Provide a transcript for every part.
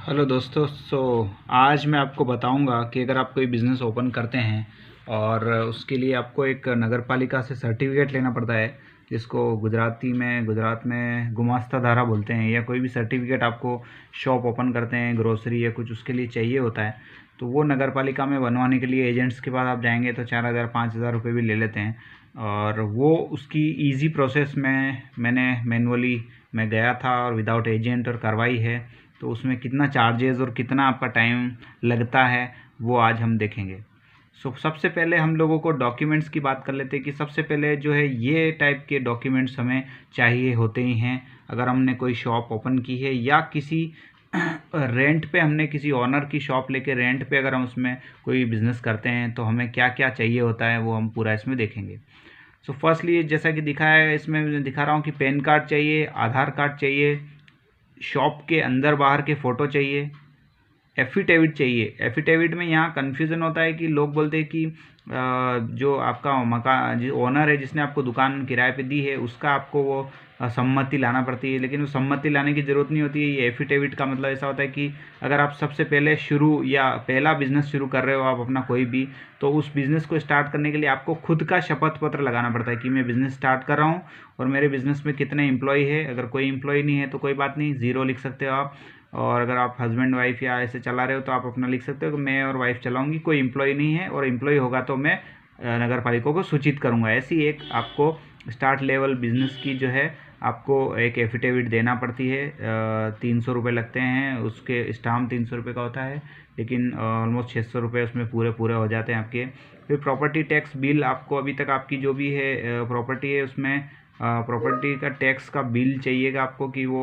Hello दोस्तों। आज मैं आपको बताऊंगा कि अगर आप कोई बिज़नेस ओपन करते हैं और उसके लिए आपको एक नगर पालिका से सर्टिफिकेट लेना पड़ता है, जिसको गुजरात में गुमास्ता धारा बोलते हैं, या कोई भी सर्टिफिकेट आपको शॉप ओपन करते हैं ग्रोसरी या कुछ उसके लिए चाहिए होता है। तो वो नगर पालिका में बनवाने के लिए एजेंट्स के पास आप जाएंगे तो 4,000 5,000 रुपये भी ले लेते हैं। और वो उसकी ईजी प्रोसेस में मैं गया था और विदाउट एजेंट और करवाई है। तो उसमें कितना चार्जेस और कितना आपका टाइम लगता है वो आज हम देखेंगे। सबसे पहले हम लोगों को डॉक्यूमेंट्स की बात कर लेते हैं कि सबसे पहले जो है ये टाइप के डॉक्यूमेंट्स हमें चाहिए होते ही हैं। अगर हमने कोई शॉप ओपन की है या किसी रेंट पे हमने किसी ओनर की शॉप लेके रेंट पे अगर हम उसमें कोई बिज़नेस करते हैं तो हमें क्या क्या चाहिए होता है वो हम पूरा इसमें देखेंगे। फर्स्टली जैसा कि दिखा है, इसमें दिखा रहा हूँ कि पैन कार्ड चाहिए, आधार कार्ड चाहिए, शॉप के अंदर बाहर के फ़ोटो चाहिए, एफिडेविट चाहिए। एफिडेविट में यहाँ कन्फ्यूज़न होता है कि लोग बोलते हैं कि जो आपका मकान जो ओनर है जिसने आपको दुकान किराए पे दी है उसका आपको वो सम्मति लाना पड़ती है, लेकिन वो सम्मति लाने की ज़रूरत नहीं होती है। ये एफिडेविट का मतलब ऐसा होता है कि अगर आप सबसे पहले शुरू या पहला बिज़नेस शुरू कर रहे हो आप अपना कोई भी, तो उस बिज़नेस को स्टार्ट करने के लिए आपको खुद का शपथ पत्र लगाना पड़ता है कि मैं बिज़नेस स्टार्ट कर रहा हूँ और मेरे बिज़नेस में कितने एम्प्लॉय है। अगर कोई एम्प्लॉय नहीं है तो कोई बात नहीं, ज़ीरो लिख सकते हो आप। और अगर आप हस्बैंड वाइफ या ऐसे चला रहे हो तो आप अपना लिख सकते हो कि मैं और वाइफ चलाऊंगी, कोई एम्प्लॉय नहीं है, और एम्प्लॉय होगा तो मैं नगर पालिका को सूचित करूंगा। ऐसी एक आपको स्टार्ट लेवल बिजनेस की जो है आपको एक एफिडेविट देना पड़ती है। 300 रुपये लगते हैं, उसके स्टाम्प 300 रुपये का होता है, लेकिन ऑलमोस्ट 600 रुपये उसमें पूरे पूरे हो जाते हैं आपके। फिर प्रॉपर्टी टैक्स बिल, आपको अभी तक आपकी जो भी है प्रॉपर्टी है उसमें प्रॉपर्टी का टैक्स का बिल चाहिएगा आपको कि वो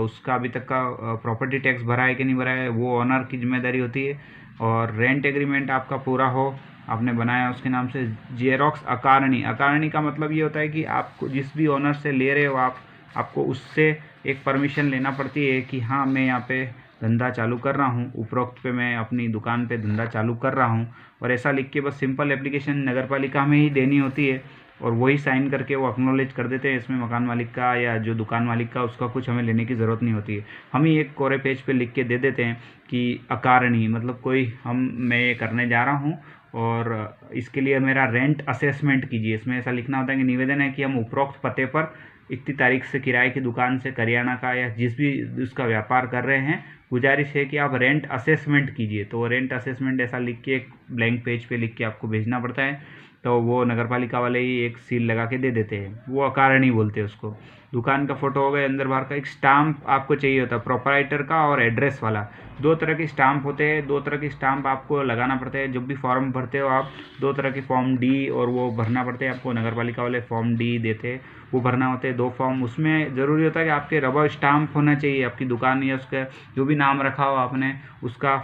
उसका अभी तक का प्रॉपर्टी टैक्स भरा है कि नहीं भरा है, वो ऑनर की जिम्मेदारी होती है। और रेंट एग्रीमेंट आपका पूरा हो, आपने बनाया उसके नाम से। जेरोक्स अकारणी, अकारणी का मतलब ये होता है कि आपको जिस भी ऑनर से ले रहे हो आपको उससे एक परमिशन लेना पड़ती है कि हाँ मैं यहाँ पे धंधा चालू कर रहा हूँ, उपरोक्त पे मैं अपनी दुकान पे धंधा चालू कर रहा हूँ। और ऐसा लिख के बस सिंपल एप्लीकेशन नगर पालिका में ही देनी होती है और वही साइन करके वो एक्नॉलेज कर देते हैं। इसमें मकान मालिक का या जो दुकान मालिक का उसका कुछ हमें लेने की ज़रूरत नहीं होती है। हम ही एक कोरे पेज पे लिख के दे देते हैं कि अकारणी मतलब मैं ये करने जा रहा हूँ और इसके लिए मेरा रेंट असेसमेंट कीजिए। इसमें ऐसा लिखना होता है कि निवेदन है कि हम उपरोक्त पते पर इतनी तारीख से किराए की दुकान से करियाना का या जिस भी उसका व्यापार कर रहे हैं, गुजारिश है कि आप रेंट असेसमेंट कीजिए। तो रेंट असेसमेंट ऐसा लिख के एक ब्लैंक पेज पे लिख के आपको भेजना पड़ता है, तो वो नगर पालिका वाले ही एक सील लगा के दे देते हैं। वो अकारणी बोलते हैं उसको। दुकान का फोटो हो गया, अंदर बाहर का। एक स्टाम्प आपको चाहिए होता है प्रोपराइटर का और एड्रेस वाला। दो तरह के स्टाम्प होते हैं, दो तरह के स्टाम्प आपको लगाना पड़ता है जब भी फॉर्म भरते हो आप। दो तरह के फॉर्म डी और वो भरना पड़ते हैं आपको, नगर पालिका वाले फॉर्म डी देते हैं, वो भरना होते हैं 2 फॉर्म। उसमें ज़रूरी होता है कि आपके रबर स्टाम्प होना चाहिए, आपकी दुकान या उसका जो भी नाम रखा हो आपने उसका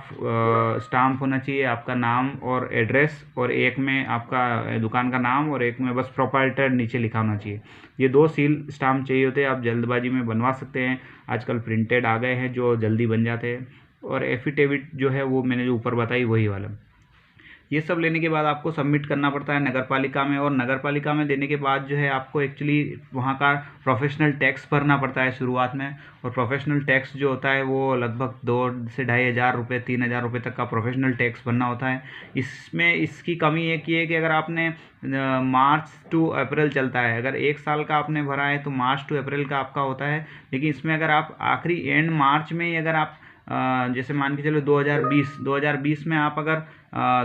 स्टाम्प होना चाहिए, आपका नाम और एड्रेस, और एक में आपका दुकान का नाम और एक में बस प्रोप्राइटर नीचे लिखा होना चाहिए। ये 2 सील स्टाम्प चाहिए होते हैं। आप जल्दबाजी में बनवा सकते हैं, आजकल प्रिंटेड आ गए हैं जो जल्दी बन जाते हैं। और एफिडेविट जो है वो मैंने जो ऊपर बताई वही वाला। ये सब लेने के बाद आपको सबमिट करना पड़ता है नगर पालिका में, और नगर पालिका में देने के बाद जो है आपको एक्चुअली वहाँ का प्रोफेशनल टैक्स भरना पड़ता है शुरुआत में। और प्रोफेशनल टैक्स जो होता है वो लगभग 2 से 2,500 रुपये 3,000 रुपये तक का प्रोफेशनल टैक्स भरना होता है। इसमें इसकी कमी एक ये है कि अगर आपने मार्च टू अप्रैल चलता है, अगर 1 साल का आपने भरा है तो मार्च टू अप्रैल का आपका होता है। लेकिन इसमें अगर आप आखिरी एंड मार्च में ही अगर आप जैसे मान के चलो 2020 में आप अगर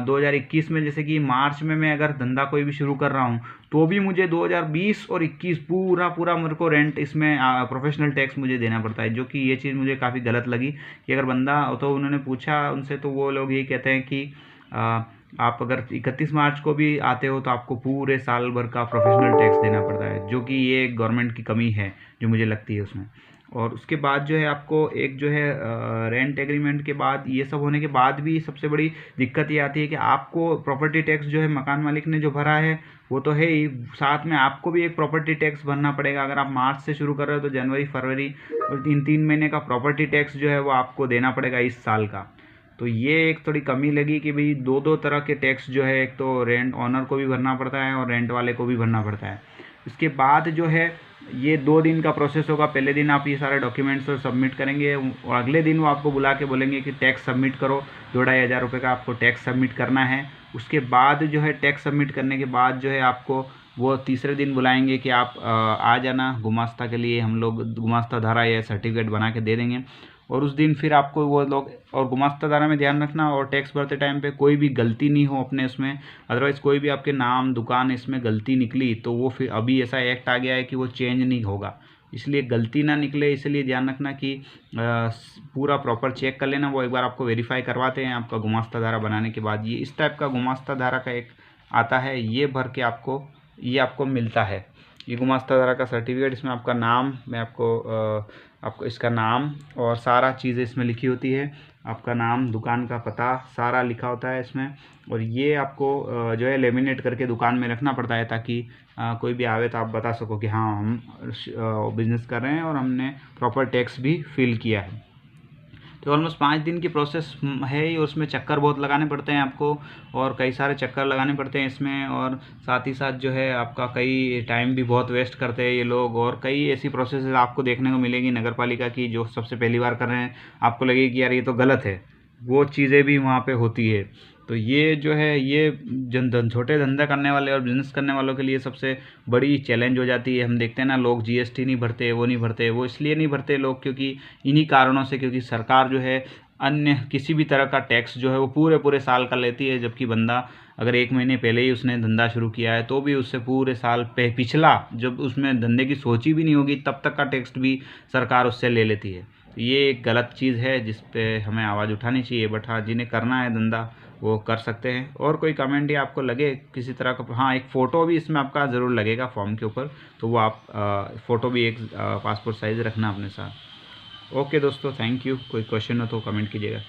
2021 में जैसे कि मार्च में मैं अगर धंधा कोई भी शुरू कर रहा हूँ तो भी मुझे 2020 और 21 पूरा पूरा मेरे को रेंट इसमें प्रोफेशनल टैक्स मुझे देना पड़ता है, जो कि ये चीज़ मुझे काफ़ी गलत लगी। कि अगर बंदा, तो उन्होंने पूछा उनसे तो वो लोग यही कहते हैं कि आप अगर 31 मार्च को भी आते हो तो आपको पूरे साल भर का प्रोफेशनल टैक्स देना पड़ता है, जो कि ये गवर्नमेंट की कमी है जो मुझे लगती है उसमें। और उसके बाद जो है आपको एक जो है रेंट एग्रीमेंट के बाद ये सब होने के बाद भी सबसे बड़ी दिक्कत ये आती है कि आपको प्रॉपर्टी टैक्स जो है मकान मालिक ने जो भरा है वो तो है ही, साथ में आपको भी एक प्रॉपर्टी टैक्स भरना पड़ेगा। अगर आप मार्च से शुरू कर रहे हो तो जनवरी फरवरी और 3 महीने का प्रॉपर्टी टैक्स जो है वो आपको देना पड़ेगा इस साल का। तो ये एक थोड़ी कमी लगी कि भाई दो तरह के टैक्स जो है, एक तो रेंट ऑनर को भी भरना पड़ता है और रेंट वाले को भी भरना पड़ता है। इसके बाद जो है ये 2 दिन का प्रोसेस होगा। पहले दिन आप ये सारे डॉक्यूमेंट्स सबमिट करेंगे और अगले दिन वो आपको बुला के बोलेंगे कि टैक्स सबमिट करो, 2-2.5 हज़ार का आपको टैक्स सबमिट करना है। उसके बाद जो है टैक्स सबमिट करने के बाद जो है आपको वो तीसरे दिन बुलाएंगे कि आप आ जाना गुमास्ता के लिए, हम लोग गुमास्ता धारा या सर्टिफिकेट बना के दे देंगे। और उस दिन फिर आपको वो लोग, और गुमास्ता धारा में ध्यान रखना और टैक्स भरते टाइम पे कोई भी गलती नहीं हो अपने उसमें, अदरवाइज़ कोई भी आपके नाम दुकान इसमें गलती निकली तो वो फिर अभी ऐसा एक्ट आ गया है कि वो चेंज नहीं होगा, इसलिए गलती ना निकले, इसलिए ध्यान रखना कि पूरा प्रॉपर चेक कर लेना। वो एक बार आपको वेरीफाई करवाते हैं आपका गुमास्ता धारा बनाने के बाद। ये इस टाइप का गुमास्ता धारा का एक आता है, ये भर के आपको मिलता है ये गुमास्ता धारा का सर्टिफिकेट। इसमें आपका नाम, मैं आपको इसका नाम और सारा चीज़ें इसमें लिखी होती है, आपका नाम, दुकान का पता सारा लिखा होता है इसमें। और ये आपको जो है लेमिनेट करके दुकान में रखना पड़ता है ताकि कोई भी आवे तो आप बता सको कि हाँ हम बिज़नेस कर रहे हैं और हमने प्रॉपर टैक्स भी फिल किया है। तो ऑलमोस्ट 5 दिन की प्रोसेस है ही, और उसमें चक्कर बहुत लगाने पड़ते हैं आपको, और कई सारे चक्कर लगाने पड़ते हैं इसमें। और साथ ही साथ जो है आपका कई टाइम भी बहुत वेस्ट करते हैं ये लोग। और कई ऐसी प्रोसेस आपको देखने को मिलेगी नगर पालिका की जो सबसे पहली बार कर रहे हैं, आपको लगेगी कि यार ये तो गलत है, वो चीज़ें भी वहाँ पे होती है। तो ये जो है ये छोटे धंधा करने वाले और बिज़नेस करने वालों के लिए सबसे बड़ी चैलेंज हो जाती है। हम देखते हैं ना, लोग जीएसटी नहीं भरते, वो नहीं भरते, वो इसलिए नहीं भरते लोग क्योंकि इन्हीं कारणों से, क्योंकि सरकार जो है अन्य किसी भी तरह का टैक्स जो है वो पूरे साल का लेती है, जबकि बंदा अगर 1 महीने पहले ही उसने धंधा शुरू किया है तो भी उससे पूरे साल पिछला, जब उसमें धंधे की सोची भी नहीं होगी तब तक का टैक्स भी सरकार उससे ले लेती है। तो ये एक गलत चीज़ है जिस पे हमें आवाज़ उठानी चाहिए। बट हाँ, जिन्हें करना है धंधा वो कर सकते हैं। और कोई कमेंट या आपको लगे किसी तरह का, हाँ एक फ़ोटो भी इसमें आपका ज़रूर लगेगा फॉर्म के ऊपर, तो वो आप फ़ोटो भी एक पासपोर्ट साइज़ रखना अपने साथ। ओके दोस्तों, थैंक यू। कोई क्वेश्चन हो तो कमेंट कीजिएगा।